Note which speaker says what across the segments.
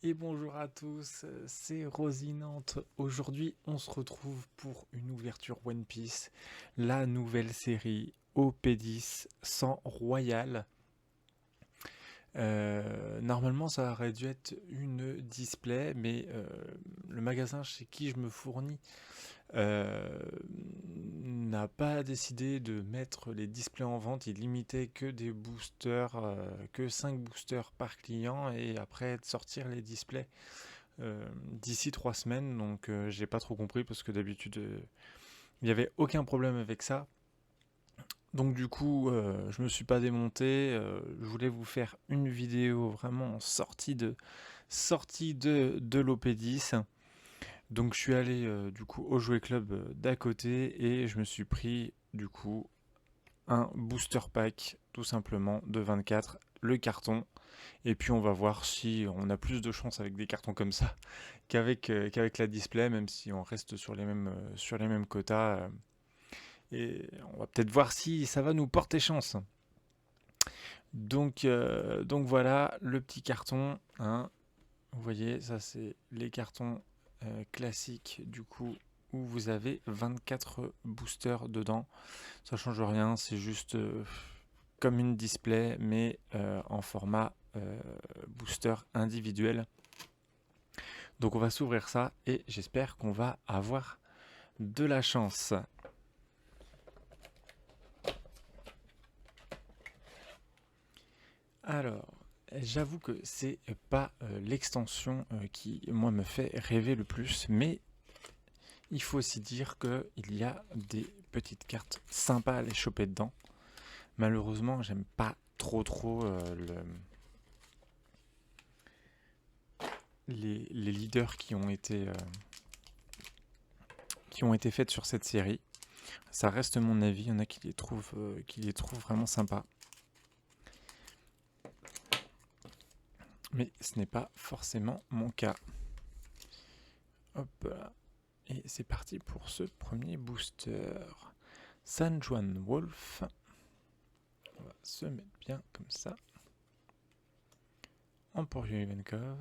Speaker 1: Et bonjour à tous, c'est Rosinante. Aujourd'hui, on se retrouve pour une ouverture One Piece, la nouvelle série OP10 sans Royal. Normalement, ça aurait dû être une display, mais le magasin chez qui je me fournis euh, n'a pas décidé de mettre les displays en vente. Il limitait que des boosters, que 5 boosters par client, et après de sortir les displays d'ici 3 semaines. Donc j'ai pas trop compris parce que d'habitude il n'y avait aucun problème avec ça. Donc du coup, je me suis pas démonté. Je voulais vous faire une vidéo vraiment sortie de l'OP10. Donc je suis allé du coup au Jouet Club d'à côté et je me suis pris du coup un booster pack tout simplement de 24, le carton. Et puis on va voir si on a plus de chance avec des cartons comme ça qu'avec la display, même si on reste sur les mêmes quotas. Et on va peut-être voir si ça va nous porter chance. Donc voilà le petit carton. Hein. Vous voyez, ça c'est les cartons classiques du coup où vous avez 24 boosters dedans. Ça change rien, c'est juste comme une display mais en format booster individuel. Donc on va s'ouvrir ça et j'espère qu'on va avoir de la chance. Alors, j'avoue que c'est pas l'extension qui moi me fait rêver le plus, mais il faut aussi dire qu'il y a des petites cartes sympas à les choper dedans. Malheureusement, j'aime pas trop les leaders qui ont été faites sur cette série. Ça reste mon avis, il y en a qui les trouvent vraiment sympas. Mais ce n'est pas forcément mon cas. Hop là. Et c'est parti pour ce premier booster. San Juan Wolf. On va se mettre bien comme ça. Emporio Ivankov.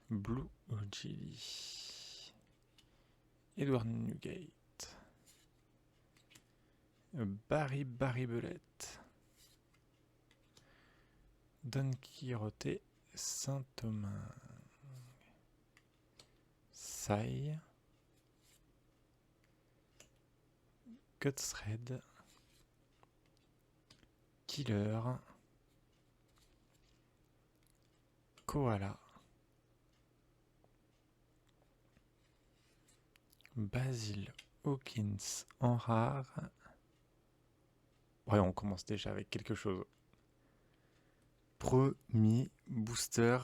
Speaker 1: Blue Ojili. Edward Newgate. Barry Belette. Don Quixote Saint-Thomas. Sai. Gutsred. Killer. Koala. Basil Hawkins en rare. Ouais, on commence déjà avec quelque chose. Premier booster.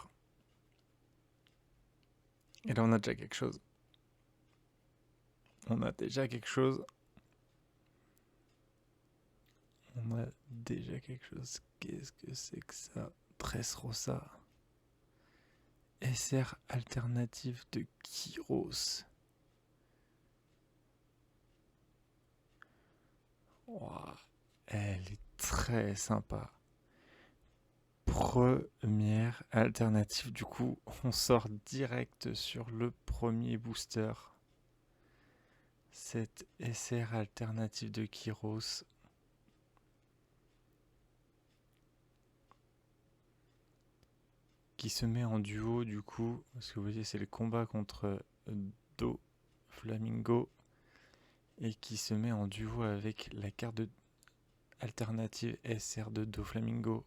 Speaker 1: Et là, on a déjà quelque chose. On a déjà quelque chose. On a déjà quelque chose. Qu'est-ce que c'est que ça? Dressrosa. SR alternative de Kyros. Wow, elle est très sympa. Première alternative, du coup, on sort direct sur le premier booster. Cette SR alternative de Kyros. Qui se met en duo, du coup, parce que vous voyez, c'est le combat contre Do Flamingo. Et qui se met en duo avec la carte de alternative SR de Doflamingo.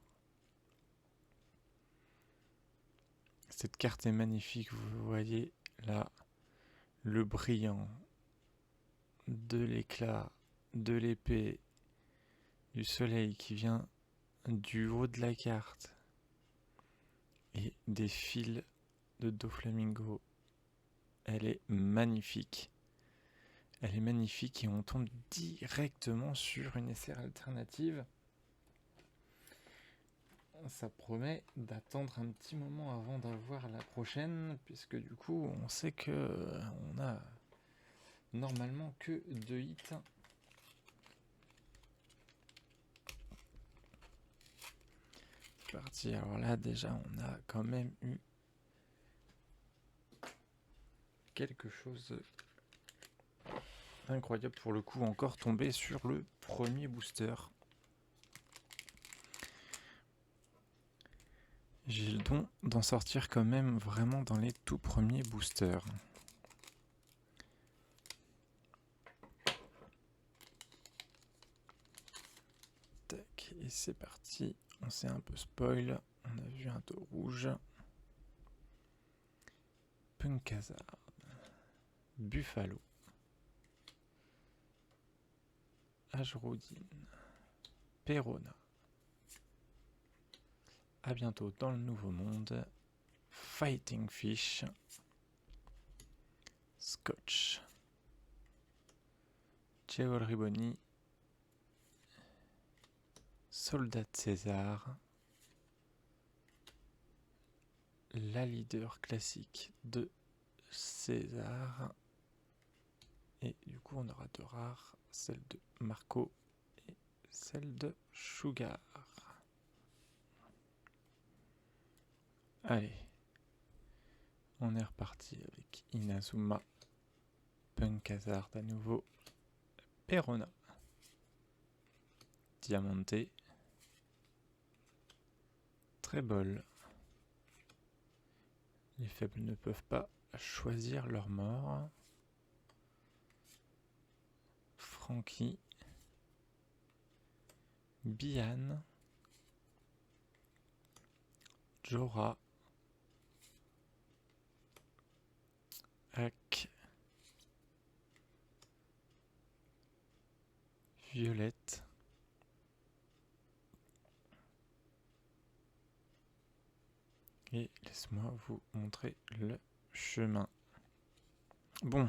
Speaker 1: Cette carte est magnifique, vous voyez là le brillant de l'éclat de l'épée du soleil qui vient du haut de la carte et des fils de Doflamingo. Elle est magnifique. Elle est magnifique et on tombe directement sur une SR alternative. Ça promet d'attendre un petit moment avant d'avoir la prochaine, puisque du coup on sait que on a normalement que 2 hits. parti. Alors là, déjà, on a quand même eu quelque chose d'incroyable pour le coup. Encore tombé sur le premier booster. J'ai le don d'en sortir quand même vraiment dans les tout premiers boosters. Tac, et c'est parti. On s'est un peu spoil. On a vu un dos rouge. Punkazard. Buffalo. Ajrodine. Perona. A bientôt dans le Nouveau Monde. Fighting Fish. Scotch. Ceol Riboni. Soldat César. La leader classique de César. Et du coup, on aura deux rares, celle de Marco et celle de Sugar. Allez, on est reparti avec Inazuma, Punkazard à nouveau, Perona, Diamante, Trébol. Les faibles ne peuvent pas choisir leur mort. Frankie, Bian, Jora, Hack, Violette, et laisse-moi vous montrer le chemin. Bon.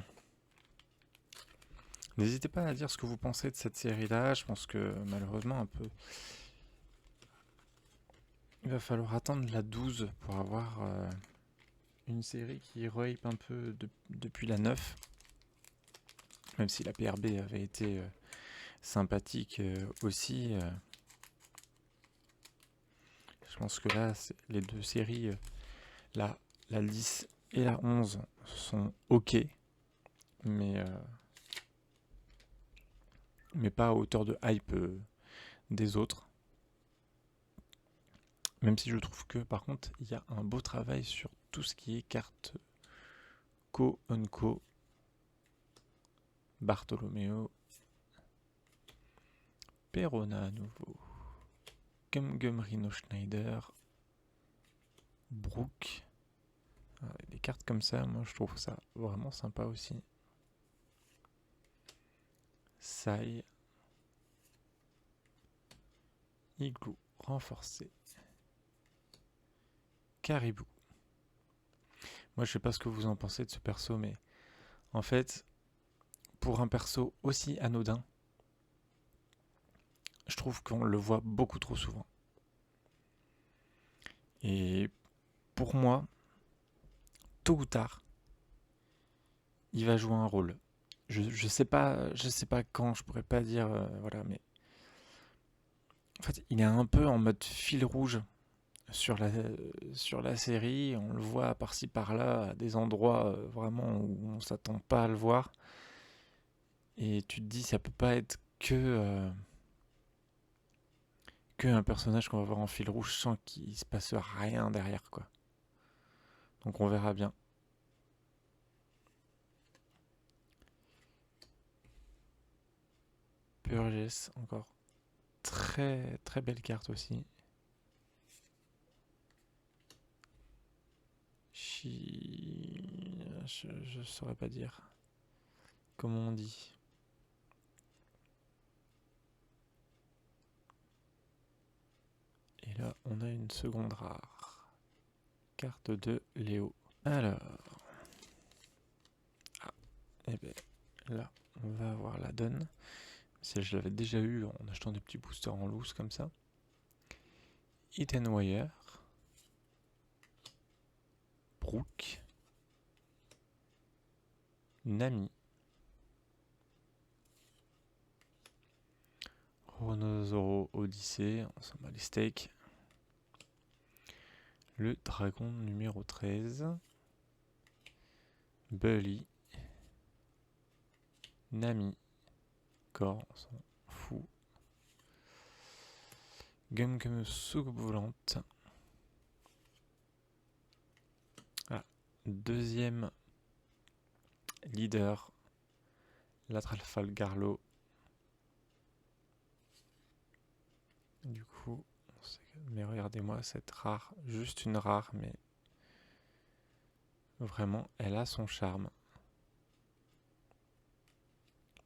Speaker 1: N'hésitez pas à dire ce que vous pensez de cette série-là. Je pense que malheureusement, il va falloir attendre la 12 pour avoir une série qui rehype un peu depuis la 9. Même si la PRB avait été sympathique aussi. Je pense que là, les deux séries, la 10 et la 11, sont ok. Mais pas à hauteur de hype des autres. Même si je trouve que par contre il y a un beau travail sur tout ce qui est cartes co-unco, Bartolomeo, Perona à nouveau, Gum Rhino Schneider, Brooke. Des cartes comme ça, moi je trouve ça vraiment sympa aussi. Sai, Igloo renforcé, Caribou. Moi je sais pas ce que vous en pensez de ce perso, mais en fait, pour un perso aussi anodin, je trouve qu'on le voit beaucoup trop souvent. Et pour moi, tôt ou tard, il va jouer un rôle. Je sais pas quand, je pourrais pas dire voilà, mais en fait, il est un peu en mode fil rouge sur la série. On le voit par-ci par-là à des endroits vraiment où on s'attend pas à le voir. Et tu te dis, ça peut pas être que un personnage qu'on va voir en fil rouge sans qu'il se passe rien derrière, quoi. Donc on verra bien. Purges, encore. Très très belle carte aussi. Je saurais pas dire. Comment on dit. Et là, on a une seconde rare. Carte de Léo. Alors. Ah, et bien là, on va avoir la donne. Si je l'avais déjà eu en achetant des petits boosters en loose comme ça. Ethan Wire. Brooke. Nami. Chronozoro Odyssey. On s'en bat les steaks. Le dragon numéro 13. Bully. Nami. Corps, on s'en fout. Gum soucoupe volante. Ah, deuxième leader. Latralfal Garlo. Du coup, mais regardez-moi cette rare, juste une rare, mais vraiment, elle a son charme.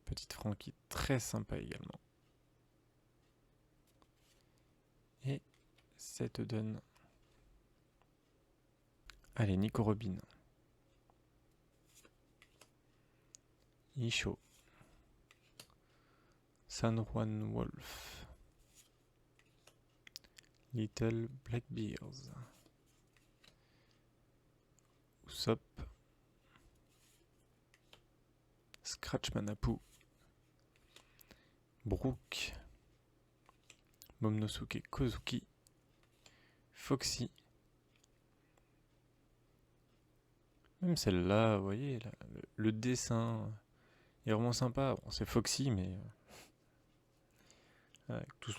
Speaker 1: Petite Frankie, très sympa également. Et ça te donne... Allez, Nico Robin. Isho. San Juan Wolf. Little Blackbeards. Usopp. Scratchman Apu. Brook. Momonosuke Kozuki. Foxy. Même celle-là, vous voyez, là, le dessin est vraiment sympa. Bon, c'est Foxy, mais avec tout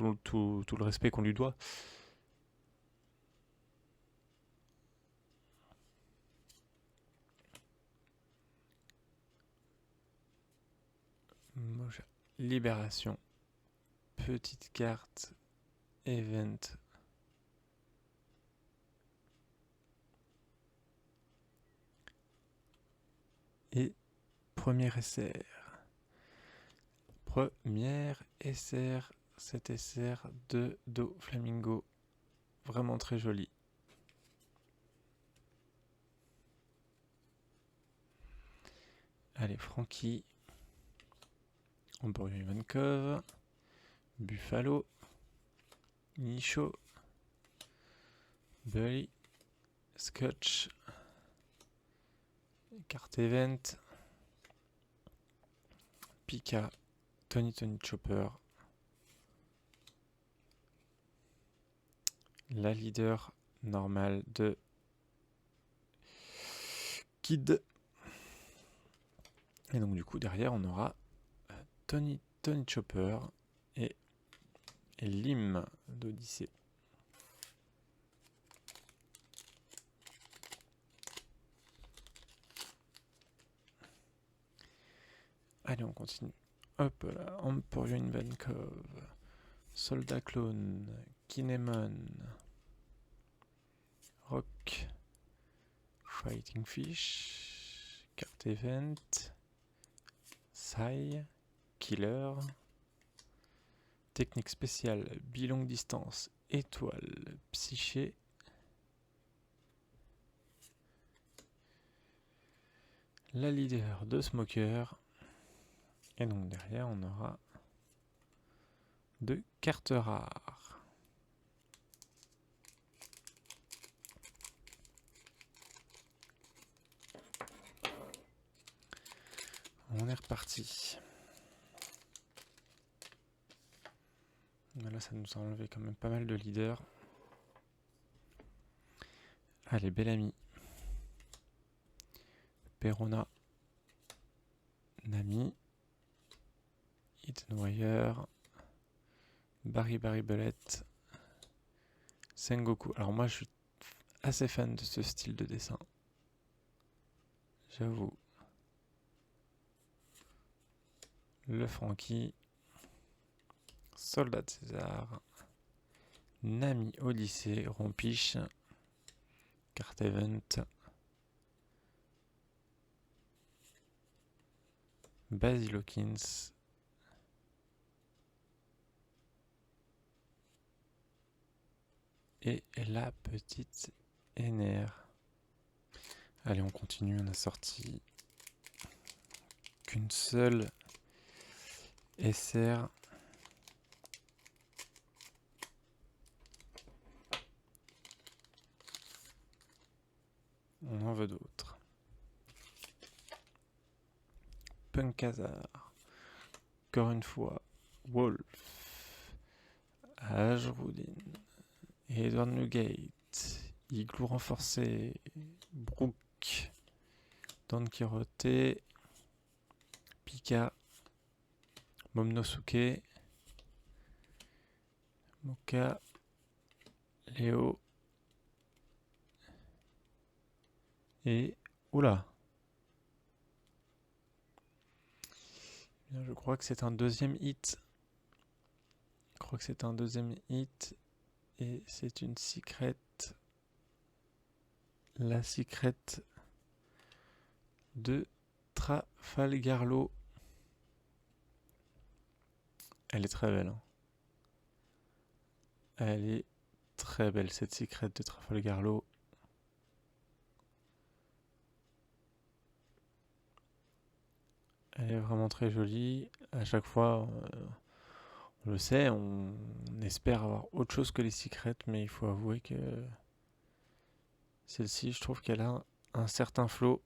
Speaker 1: le respect qu'on lui doit. Libération. Petite carte. Event. Et première SR. Première SR. Cette SR de Do Flamingo. Vraiment très joli. Allez, Frankie. Emporio Ivankov. Buffalo. Nisho. Bully. Scotch. Carte Event. Pika. Tony Chopper. La leader normale de Kid. Et donc du coup derrière on aura Tony Chopper et Lim d'Odyssée. Allez, on continue. Hop là, Emporio Ivankov, Soldat Clone, Kinemon, Rock, Fighting Fish, Carte Event, Sai, Killer, Technique spéciale, bilongue distance, étoile, psyché, la leader de Smoker, et donc derrière on aura deux cartes rares. On est reparti. Là, ça nous a enlevé quand même pas mal de leaders. Allez, Bellamy. Perona. Nami. Hidden Wire. Barry Bullet. Sengoku. Alors moi, je suis assez fan de ce style de dessin. J'avoue. Le Frankie. Soldat de César. Nami Odyssée. Rompiche. Carte Event. Basil Hawkins. Et la petite NR. Allez, on continue. On a sorti qu'une seule SR. On en veut d'autres. Punkazar. Encore une fois. Wolf. Ajrudin. Edward Newgate. Igloo renforcé, Brook, Don Quirote, Pika, Momonosuke, Moka, Léo et... Oula! Bien, je crois que c'est un deuxième hit. Et c'est une secret. La secret de Trafalgarlo. Elle est très belle. Hein. Elle est très belle, cette secret de Trafalgarlo. Elle est vraiment très jolie. À chaque fois, on le sait, on espère avoir autre chose que les secrets, mais il faut avouer que celle-ci, je trouve qu'elle a un certain flow.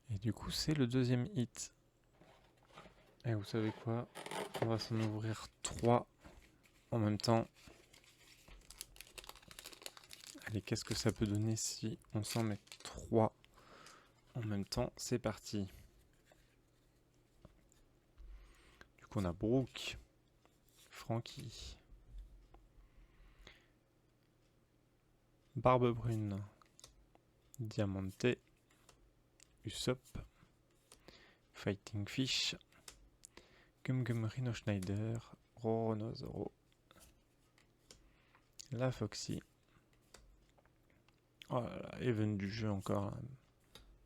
Speaker 1: Et du coup, c'est le deuxième hit. Et vous savez quoi? On va s'en ouvrir 3 en même temps. Allez, qu'est-ce que ça peut donner si on s'en met 3 en même temps? C'est parti. Du coup, on a Brook, Frankie, Barbe Brune, Diamante, Usopp, Fighting Fish, Gum Gum Rhino Schneider, Roronozoro, la Foxy. Oh là là, Even du jeu encore, hein.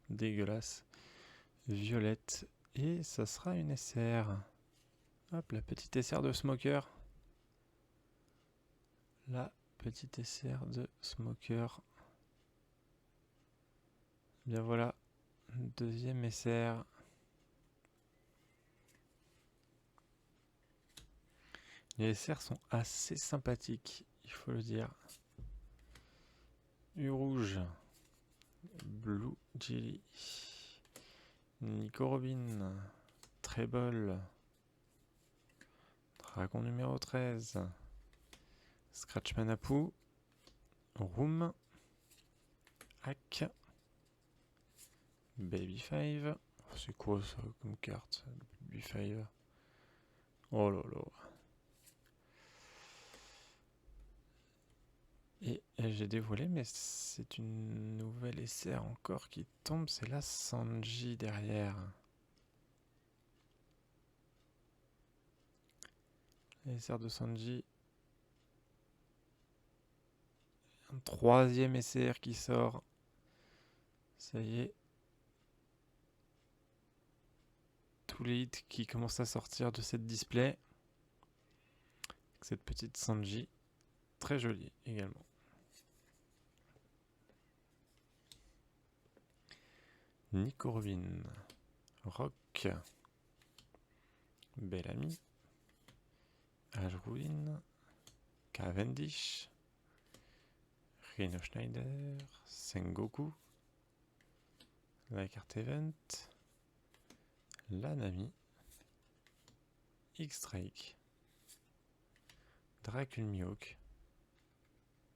Speaker 1: Dégueulasse. Violette, et ça sera une SR. Hop, la petite SR de Smoker. La petite SR de Smoker. Bien voilà, deuxième SR. Les SR sont assez sympathiques, il faut le dire. U-Rouge, Blue Jelly, Nico Robin, Treble, Dragon numéro 13, Scratchman Apu, Room, Hack, Baby 5. C'est quoi ça comme carte, Baby 5? Oh là là. Et j'ai dévoilé, mais c'est une nouvelle SR encore qui tombe, c'est la Sanji derrière. La SR de Sanji. Un troisième SR qui sort. Ça y est. Tous les hits qui commencent à sortir de cette display. Cette petite Sanji. Très jolie également. Nico Robin. Rock. Bellamy. Ajruin. Cavendish. Rhino Schneider. Sengoku. La carte event. La Nami. X-Strike. Dracul Mihawk.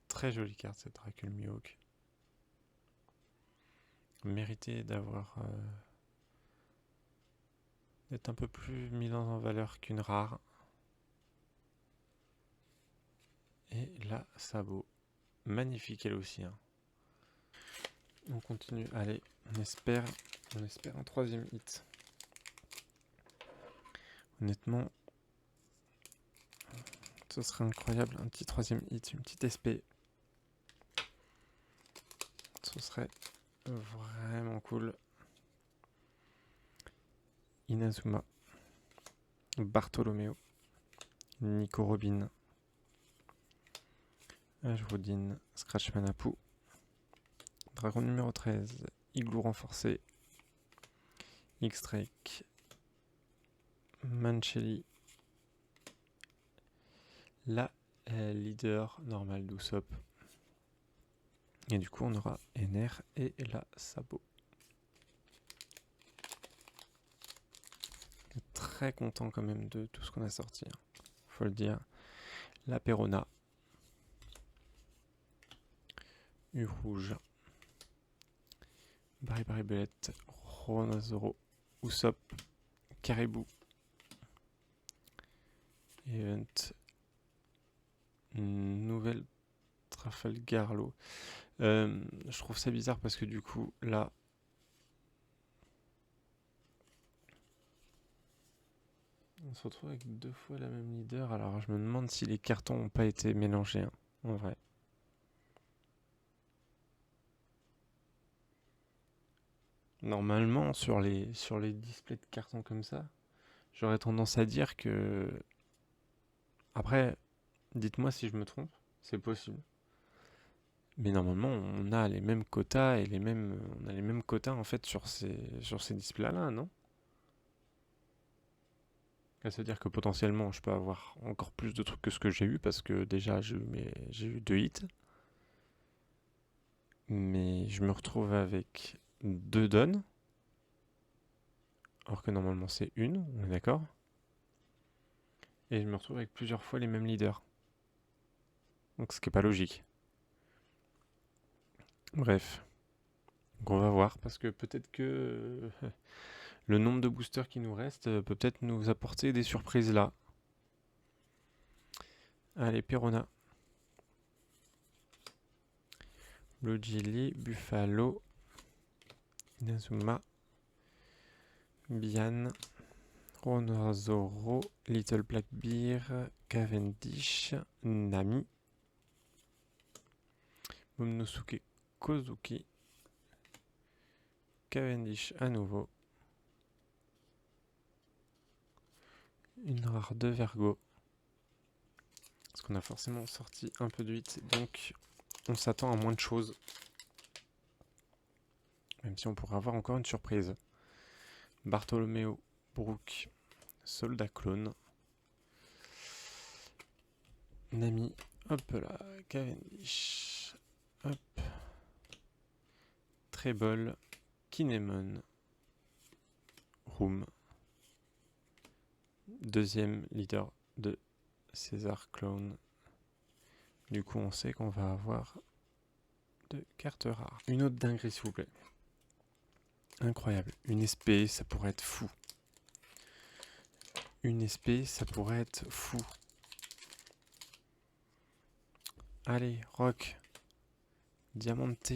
Speaker 1: Très jolie carte cette Dracul Mihawk. Mérité d'avoir d'être un peu plus mise en valeur qu'une rare. Et la Sabot. Magnifique elle aussi. Hein. On continue. Allez, on espère un troisième hit. Honnêtement, ce serait incroyable. Un petit troisième hit, une petite SP. Ce serait vraiment cool. Inazuma. Bartolomeo. Nico Robin. Ajrodin. Scratchman Apu. Dragon numéro 13. Igloo renforcé. X-Strike. Mancheli. La leader normale d'Usopp. Et du coup, on aura NR et la Sabot. Très content quand même de tout ce qu'on a sorti. Faut le dire. La Perona. U rouge. Barry Belette. Rhinosauro. Usopp. Caribou. Event. Nouvelle Trafalgarlo. Je trouve ça bizarre parce que du coup, là, on se retrouve avec 2 fois la même leader. Alors, je me demande si les cartons n'ont pas été mélangés, hein, en vrai. Normalement, sur les displays de cartons comme ça, j'aurais tendance à dire que... Après, dites-moi si je me trompe, c'est possible. Mais normalement, on a les mêmes quotas et on a les mêmes quotas en fait sur ces displays-là, non? Ça veut dire que potentiellement, je peux avoir encore plus de trucs que ce que j'ai eu parce que déjà, j'ai eu 2 hits. Mais je me retrouve avec 2 donnes, alors que normalement c'est une, on est d'accord? Et je me retrouve avec plusieurs fois les mêmes leaders. Donc ce qui est pas logique. Bref. Donc on va voir, parce que peut-être que le nombre de boosters qui nous reste peut peut-être nous apporter des surprises là. Allez, Perona. Blue Jelly, Buffalo, Inazuma, Bian, Rhinosauro, Little Blackbeard, Cavendish, Nami, Momonosuke Kozuki, Cavendish à nouveau, une rare de Vergo, parce qu'on a forcément sorti un peu de 8, donc on s'attend à moins de choses, même si on pourrait avoir encore une surprise. Bartholoméo, Brooke, Soldat Clone, Nami, hop là, Cavendish, hop, Treble, Kinemon, Room, deuxième leader de César Clone. Du coup, on sait qu'on va avoir 2 cartes rares. Une autre dinguerie, s'il vous plaît. Incroyable. Une SP, ça pourrait être fou. Une SP, ça pourrait être fou. Allez, Rock. Diamante.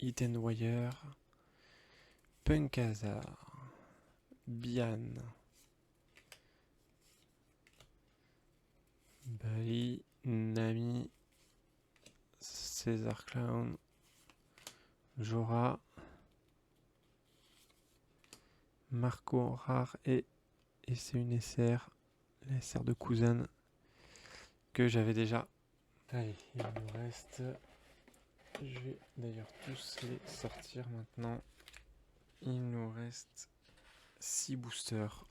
Speaker 1: Hidden Wire. Punkazar. Bian. Bali. Nami. César Clown. Jora. Marco rare et c'est une SR. La SR de Cousin que j'avais déjà. Allez, il nous reste... Je vais d'ailleurs tous les sortir maintenant. Il nous reste 6 boosters.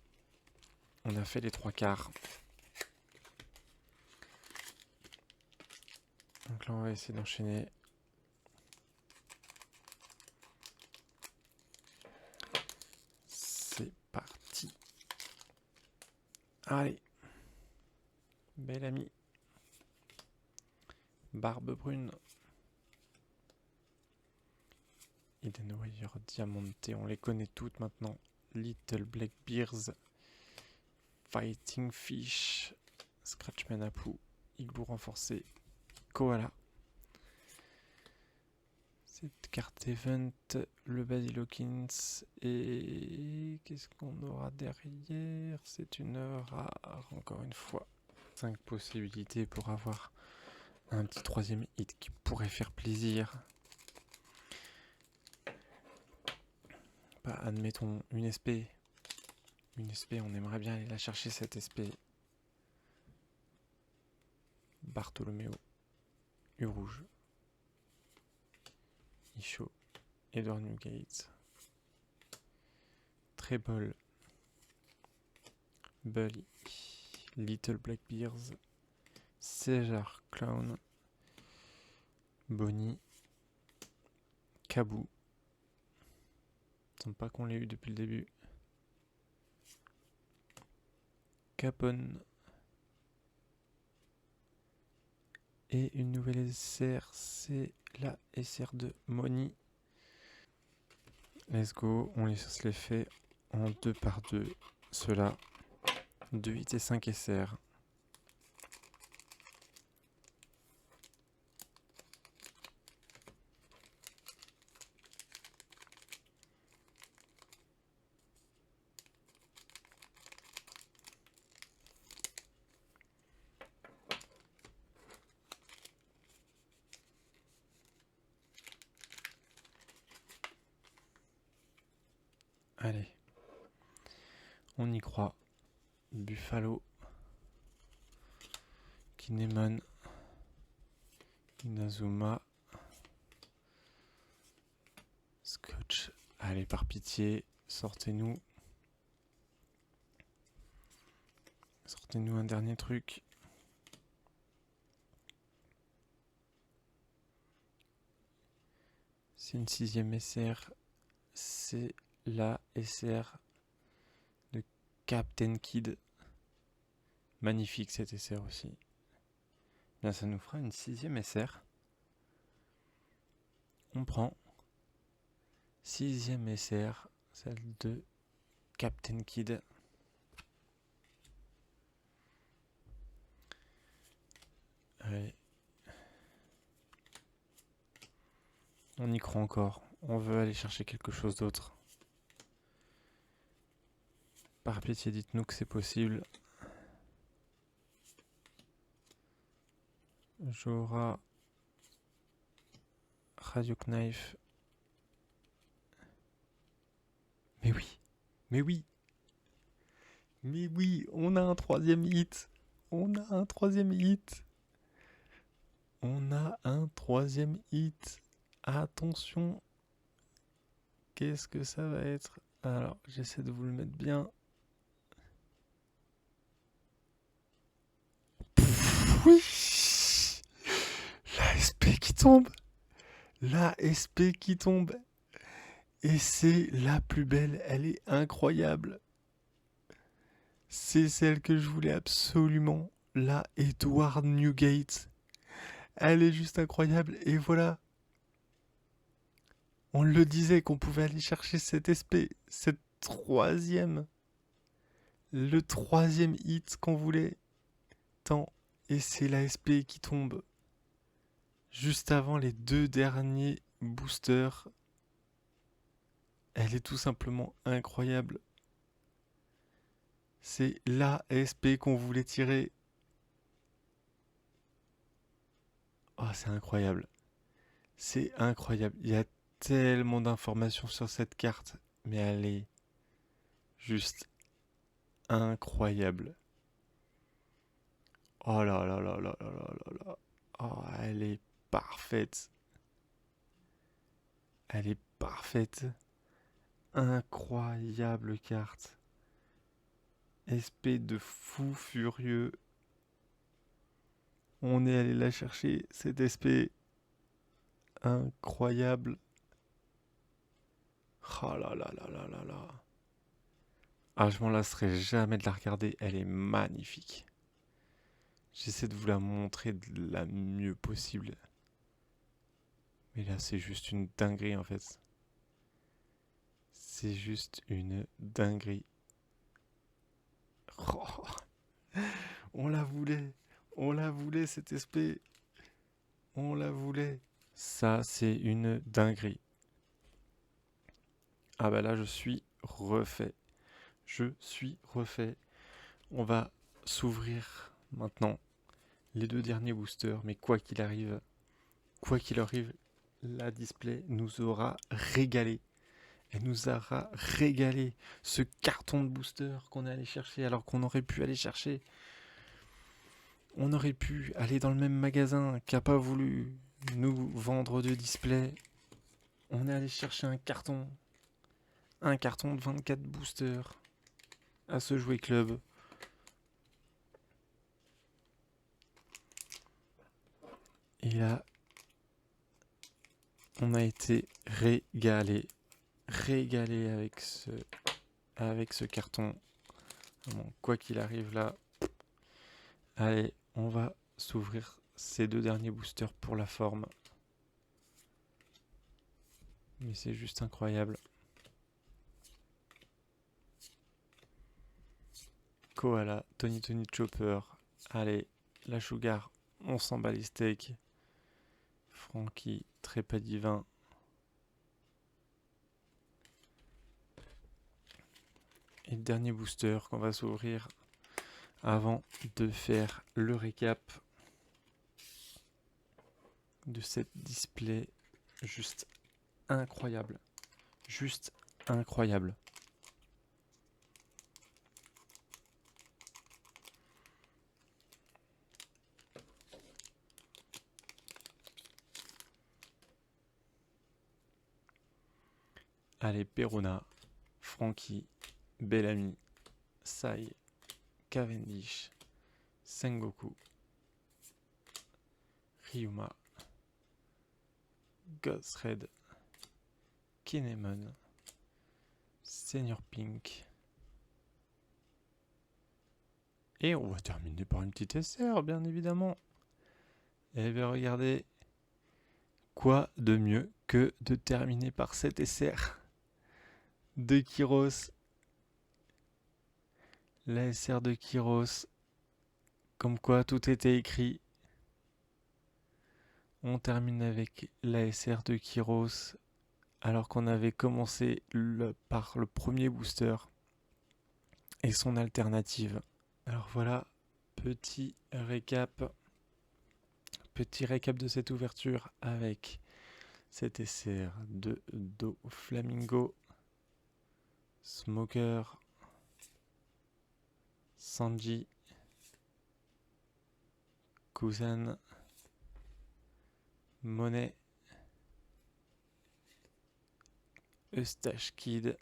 Speaker 1: On a fait les 3 quarts. Donc là, on va essayer d'enchaîner. C'est parti. Allez. Belle amie. Barbe brune. Hidden Wire, Diamante, on les connaît toutes maintenant. Little Blackbeards, Fighting Fish, Scratchman Apu, Igloo renforcé, Koala. Cette carte event, le Basilokins et qu'est-ce qu'on aura derrière? C'est une rare, encore une fois. 5 possibilités pour avoir un petit 3ème hit qui pourrait faire plaisir. Bah, admettons une SP. Une SP, on aimerait bien aller la chercher cette SP. Bartholoméo. U rouge. Isho. Edward Newgate. Treble. Bully. Little Blackbeards. César Clown. Bonnie. Kabou. Il semble pas qu'on l'ait eu depuis le début. Capone. Et une nouvelle SR, c'est la SR de Moni. Let's go, on se les fait en 2 par 2. Ceux-là, 2, 8 et 5 SR. Allez, on y croit. Buffalo, Kinemon, Inazuma, Scotch. Allez, par pitié, sortez-nous. Sortez-nous un dernier truc. C'est une 6ème SR. C'est la SR de Captain Kid. Magnifique cette SR aussi. Bien, ça nous fera une 6ème SR. On prend 6ème SR, celle de Captain Kid. Allez. On y croit encore. On veut aller chercher quelque chose d'autre. Par pitié, dites-nous que c'est possible. Jora, Radio Knife. Mais oui, mais oui, mais oui, on a un 3ème hit. On a un 3ème hit. On a un 3ème hit. Attention. Qu'est-ce que ça va être? Alors, j'essaie de vous le mettre bien. Oui, la SP qui tombe. La SP qui tombe. Et c'est la plus belle. Elle est incroyable. C'est celle que je voulais absolument. La Edward Newgate. Elle est juste incroyable. Et voilà. On le disait qu'on pouvait aller chercher cette SP. Cette 3ème. Le 3ème hit qu'on voulait tant. Et c'est la SP qui tombe. Juste avant les 2 derniers boosters. Elle est tout simplement incroyable. C'est la SP qu'on voulait tirer. Oh, c'est incroyable. C'est incroyable. Il y a tellement d'informations sur cette carte. Mais elle est juste incroyable. Oh là là là là là là là là. Oh, elle est parfaite. Elle est parfaite. Incroyable carte. SP de fou furieux. On est allé la chercher, cette SP. Incroyable. Oh là là là là là là. Ah, je m'en lasserai jamais de la regarder. Elle est magnifique. J'essaie de vous la montrer de la mieux possible. Mais là, c'est juste une dinguerie en fait. C'est juste une dinguerie. Oh, on la voulait. On la voulait cette SP. On la voulait. Ça, c'est une dinguerie. Ah bah là, je suis refait. Je suis refait. On va s'ouvrir maintenant les 2 derniers boosters. Mais quoi qu'il arrive, la display nous aura régalé. Elle nous aura régalé. Ce carton de booster qu'on est allé chercher alors qu'on aurait pu aller chercher. On aurait pu aller dans le même magasin qui n'a pas voulu nous vendre de display. On est allé chercher un carton. Un carton de 24 boosters à ce jouet club. Et là, on a été régalé. Régalé avec ce carton. Bon, quoi qu'il arrive là, allez, on va s'ouvrir ces 2 derniers boosters pour la forme. Mais c'est juste incroyable. Koala, Tony Chopper. Allez, la Sugar, on s'en bat les steaks. Frankie, Trépas Divin. Et le dernier booster qu'on va s'ouvrir avant de faire le récap de cette display juste incroyable. Juste incroyable. Allez, Perona, Frankie, Bellamy, Sai, Cavendish, Sengoku, Ryuma, Ghost Red, Kinemon, Senior Pink. Et on va terminer par une petite SR, bien évidemment. Et bien regardez, quoi de mieux que de terminer par cette SR de Kyros. La SR de Kyros, comme quoi tout était écrit. On termine avec la SR de Kyros, alors qu'on avait commencé par le premier booster et son alternative. Alors voilà, petit récap de cette ouverture avec cette SR de Doflamingo, Smoker, Sanji, Kuzan, Monet, Eustache Kid.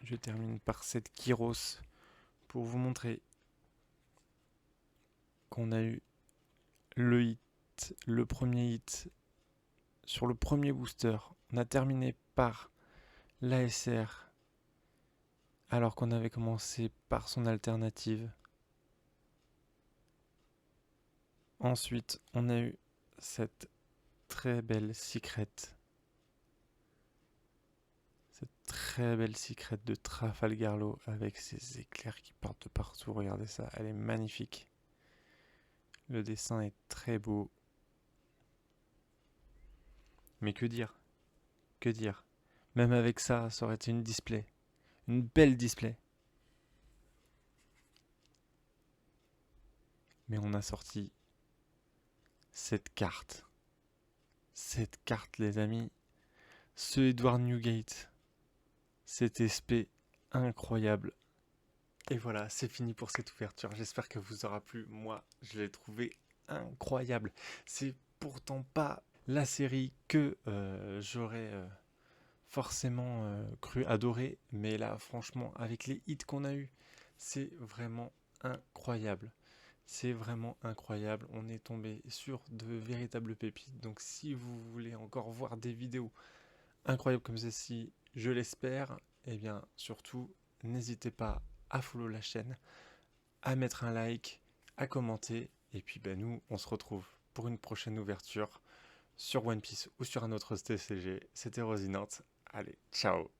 Speaker 1: Je termine par cette Kyros pour vous montrer qu'on a eu le hit, le premier hit sur le premier booster. On a terminé par l'ASR alors qu'on avait commencé par son alternative. Ensuite, on a eu cette très belle secret. Cette très belle secret de Trafalgarlo avec ses éclairs qui partent de partout. Regardez ça, elle est magnifique. Le dessin est très beau. Mais que dire? Que dire? Même avec ça, ça aurait été une display. Une belle display. Mais on a sorti cette carte. Cette carte, les amis. Ce Edward Newgate. Cet SP incroyable. Et voilà, c'est fini pour cette ouverture. J'espère que vous aura plu. Moi, je l'ai trouvé incroyable. C'est pourtant pas la série que j'aurais forcément cru adorer. Mais là, franchement, avec les hits qu'on a eu, c'est vraiment incroyable. C'est vraiment incroyable. On est tombé sur de véritables pépites. Donc si vous voulez encore voir des vidéos incroyables comme celle-ci, je l'espère, eh bien surtout, n'hésitez pas à follow la chaîne, à mettre un like, à commenter. Et puis nous, on se retrouve pour une prochaine ouverture sur One Piece ou sur un autre TCG. C'était Rosinante. Allez, ciao!